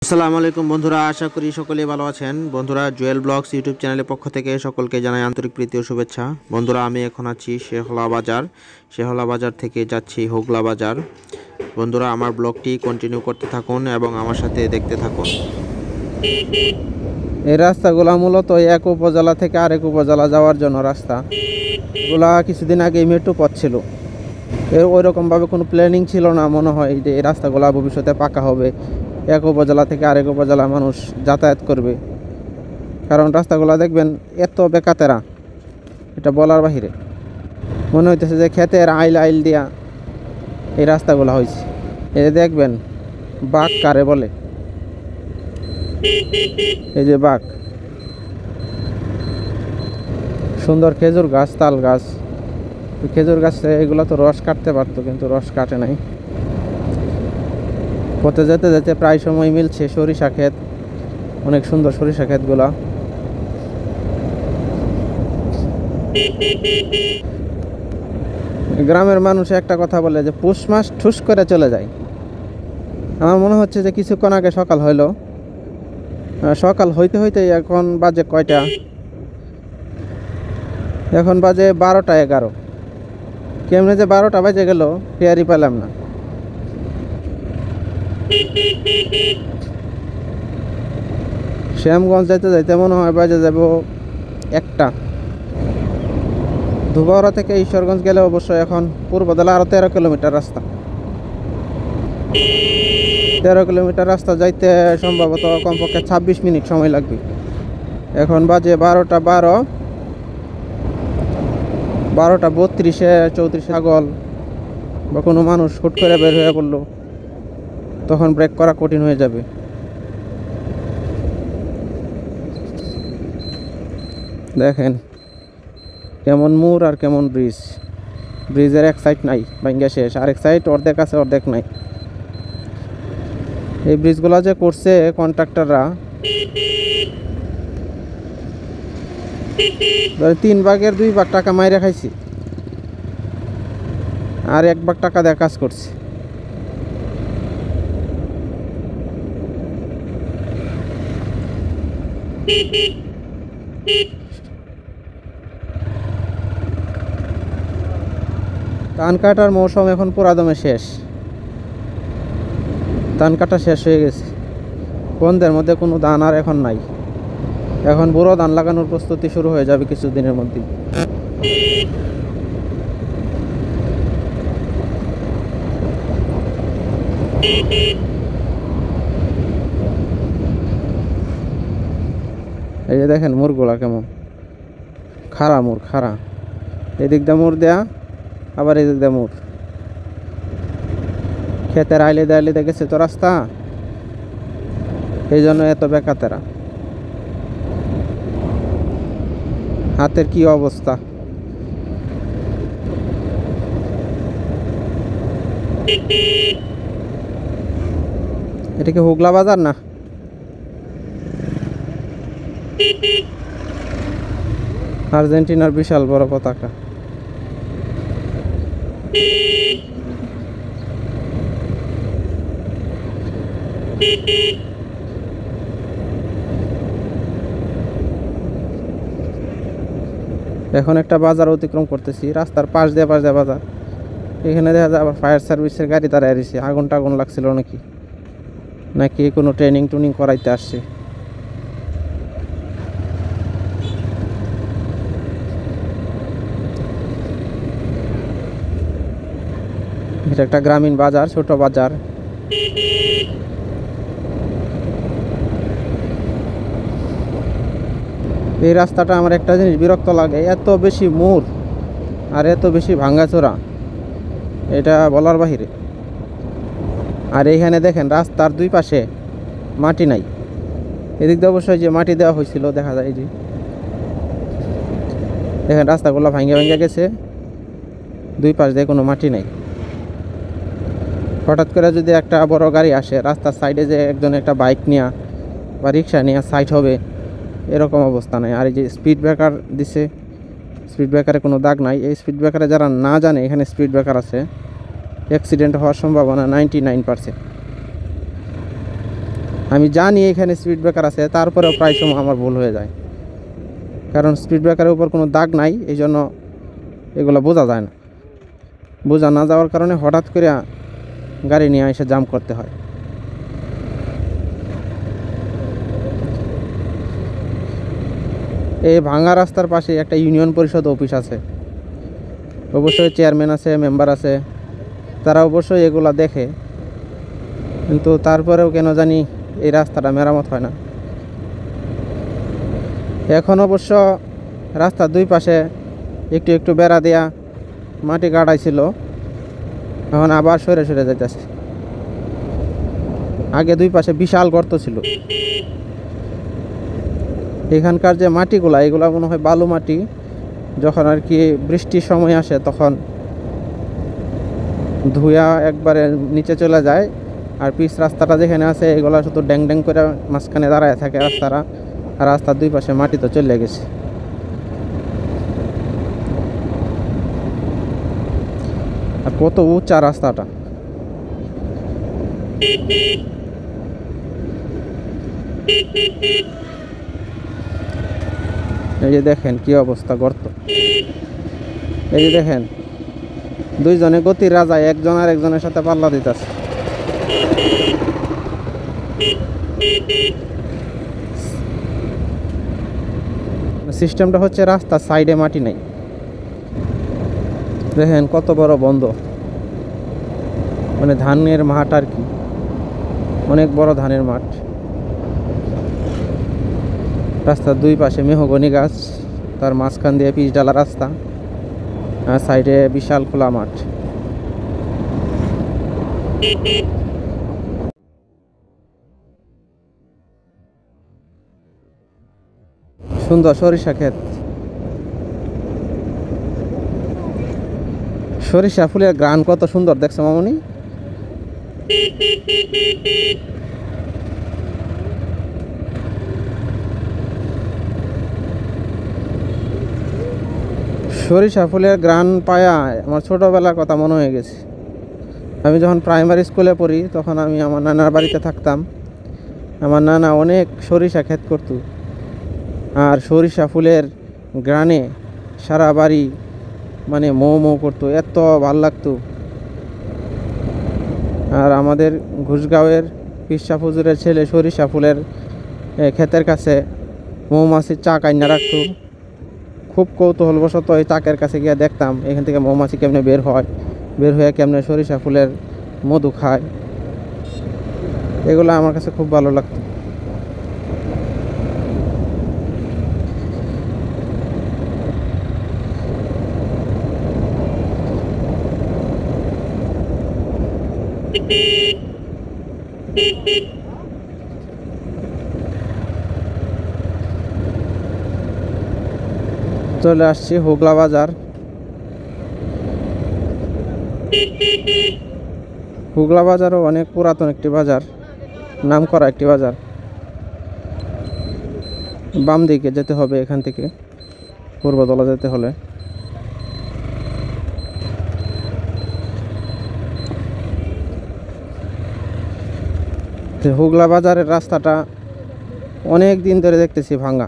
আসসালামু আলাইকুম বন্ধুরা, আশা করি সকলেই ভালো আছেন। বন্ধুরা, জুয়েল ব্লগস ইউটিউব চ্যানেলের পক্ষ থেকে সকলকে জানাই আন্তরিক প্রীতি ও শুভেচ্ছা। বন্ধুরা, আমি এখন আছি শেহলা বাজার থেকে যাচ্ছি হোগলা বাজার। বন্ধুরা, আমার ব্লগটি কন্টিনিউ করতে থাকুন এবং আমার সাথে দেখতে থাকুন। এই রাস্তাগুলো মূলত এক উপজেলা থেকে আরেক উপজেলা যাওয়ার জন্য রাস্তা। এগুলা কিছুদিন আগে মেট্রো পথ ছিল, ওই রকমভাবে কোনো প্ল্যানিং ছিল না। মনে হয় যে এই রাস্তাগুলো ভবিষ্যতে পাকা হবে, এক উপজেলা থেকে আরেক উপজেলা মানুষ যাতায়াত করবে। কারণ রাস্তাগুলো দেখবেন এত বেকাতেরা, এটা বলার বাহিরে। মনে হইতেছে যে ক্ষেতের আইল আইল দিয়া এই রাস্তাগুলো হয়েছে। এই দেখবেন বাঘ কারে বলে, এই যে বাঘ। সুন্দর খেজুর গাছ, তাল গাছ। খেজুর গাছে এগুলো তো রস কাটতে পারতো, কিন্তু রস কাটে নাই। পথে যেতে যেতে প্রায় সময় মিলছে সরিষা ক্ষেত, অনেক সুন্দর সরিষা ক্ষেতগুলা। গ্রামের মানুষ একটা কথা বলে যে পৌষ মাস ঠুস করে চলে যায়। আমার মনে হচ্ছে যে কিছুক্ষণ আগে সকাল হইলো, সকাল হইতে হইতে এখন বাজে কয়টা? এখন বাজে 12টা 11। কেমনে যে 12টা বাজে গেল টেরই পেলাম না। শ্যামগঞ্জ যাইতে যাইতে মনে হয় বাজে যাব 1টা। ধুবাওড়া থেকে ঈশ্বরগঞ্জ গেলে অবশ্যই এখন পূর্বদলা আরও 13 কিলোমিটার রাস্তা। 13 কিলোমিটার রাস্তা যাইতে সম্ভবত কমপক্ষে 26 মিনিট সময় লাগবে। এখন বাজে 12টা 12, 12টা 32-এ 34 ছাগল বা কোনো মানুষ হুট করে বের হয়ে পড়লো, তখন ব্রেক করা কঠিন হয়ে যাবে। দেখেন কেমন মোড় আর কেমন ব্রিজ। ব্রিজের এক সাইড নাই, ভাঙ্গা শেষ, আরেক সাইড অর্ধেক আছে অর্ধেক নাই। এই ব্রিজগুলো যে করছে কন্ট্রাক্টররা, 3 ভাগের 2 ভাগ টাকা মাইরে খাইছি, আর 1 ভাগ টাকা দিয়ে কাজ করছে। ধান কাটার মৌসুম এখন পুরাদমে শেষ, ধান কাটা শেষ হয়ে গেছে। বন্ধের মধ্যে কোনো ধান আর এখন নাই। এখন বুড়ো ধান লাগানোর প্রস্তুতি শুরু হয়ে যাবে কিছুদিনের মধ্যেই। এই যে দেখেন মোড়গুলা কেমন খাড়া, মোড় খাড়া। এদিক দিয়ে মোড় দেয়া, আবার এদিক দিয়ে মোড়। ক্ষেতের আইলে দাইলে দেখেছে তো রাস্তা, এই জন্য এত বেকাতেরা। হাতের কি অবস্থা! এটা কি হোগলা বাজার না? আর্জেন্টিনার বিশাল বড় পতাকা। এখন একটা বাজার অতিক্রম করতেছি, রাস্তার পাশ দিয়ে বাজার। এখানে দেখা যায় আবার ফায়ার সার্ভিসের গাড়ি দাঁড়ায় রয়েছে। আগুন লাগছিল নাকি কোনো ট্রেনিং করাইতে আসছে। এটা একটা গ্রামীণ বাজার, ছোট বাজার। এই রাস্তাটা আমার একটা জিনিস বিরক্ত লাগে, এত বেশি মোড় আর এত বেশি ভাঙ্গাচোরা, এটা বলার বাহিরে। আর এইখানে দেখেন রাস্তার 2 পাশে মাটি নাই। এদিক দিয়ে অবশ্যই যে মাটি দেওয়া হয়েছিল দেখা যায়, যে দেখেন রাস্তাগুলো ভাঙ্গা গেছে, 2 পাশ দিয়ে কোনো মাটি নাই। হঠাৎ করে যদি একটা বড় গাড়ি আসে, রাস্তার সাইডে যে একজন একটা বাইক নিয়ে বা রিক্সা নিয়ে সাইড হবে, এরকম অবস্থা নাই। আর এই যে স্পিড ব্রেকার দিছে, স্পিড ব্রেকারে কোনো দাগ নাই। এই স্পিড ব্রেকারে যারা না জানে এখানে স্পিড ব্রেকার আছে, অ্যাক্সিডেন্ট হওয়ার সম্ভাবনা 99%। আমি জানি এখানে স্পিড ব্রেকার আছে, তারপরেও প্রায় সময় আমার ভুল হয়ে যায়, কারণ স্পিড ব্রেকারের উপর কোনো দাগ নাই, এই জন্য এগুলো বোঝা যায় না। বোঝা না যাওয়ার কারণে হঠাৎ করে গাড়ি নিয়ে এসে জাম করতে হয়। এই ভাঙা রাস্তার পাশে একটা ইউনিয়ন পরিষদ অফিস আছে, অবশ্যই চেয়ারম্যান আছে, মেম্বার আছে, তারা অবশ্যই এগুলা দেখে, কিন্তু তারপরেও কেন জানি এই রাস্তাটা মেরামত হয় না। এখন অবশ্য রাস্তার দুই পাশে একটু একটু বেড়া দেয়া মাটি কাটাইছিল, এখন আবার সরে সরে যাইতেছে। আগে দুই পাশে বিশাল গর্ত ছিল। এখানকার যে মাটিগুলা, এগুলা মনে হয় বালু মাটি, যখন আর কি বৃষ্টির সময় আসে তখন ধুয়া একবারে নিচে চলে যায়, আর পিচ রাস্তাটা যেখানে আছে এগুলা শুধু ড্যাং ড্যাং করে মাঝখানে দাঁড়ায় থাকে রাস্তাটা, আর রাস্তার দুই পাশে মাটি তো চলে গেছে। আর কত উঁচা রাস্তাটা, এই যে দেখেন কি অবস্থা, গর্ত। এই যে দেখেন দুইজনে গতির রাজা, একজন আর একজনের সাথে পাল্লা দিতেছে। সিস্টেমটা হচ্ছে রাস্তার সাইডে মাটি নাই, দেখেন কত বড় বন্ধ, মানে ধানের মাঠ আর কি, অনেক বড় ধানের মাঠ। রাস্তার দুই পাশে মেহগনি গাছ, তার মাঝখান দিয়ে পিচ ডালা রাস্তা, আর সাইডে বিশাল খোলা মাঠ। সুন্দর সরিষা ক্ষেত, সরিষা ফুলের গ্রান কত সুন্দর দেখছো মামনি। সরিষা ফুলের গ্রান পায়া আমার ছোটোবেলার কথা মনে হয়ে গেছে। আমি যখন প্রাইমারি স্কুলে পড়ি তখন আমি আমার নানার বাড়িতে থাকতাম, আমার নানা অনেক সরিষা ক্ষেত করত, আর সরিষা ফুলের গ্রানে সারা বাড়ি মানে মৌ মৌ করতো, এত ভাল লাগতো। আর আমাদের ঘুষগাঁওয়ের পিসা ফুজুরের ছেলে সরিষা ফুলের ক্ষেতের কাছে মৌমাছির চাক আইনা রাখতো। খুব কৌতূহলবশত এই চাকের কাছে গিয়ে দেখতাম এখান থেকে মৌমাছি কেমনে বের হয়, বের হয়ে কেমনে সরিষা ফুলের মধু খায়, এগুলো আমার কাছে খুব ভালো লাগতো। চলে আসছি হোগলা বাজার। হোগলা বাজারও অনেক পুরাতন একটি বাজার, নাম করা একটি বাজার। বাম দিকে যেতে হবে এখান থেকে, পূর্বতলা যেতে হলে। হোগলা বাজারের রাস্তাটা অনেক দিন ধরে দেখতেছি ভাঙা।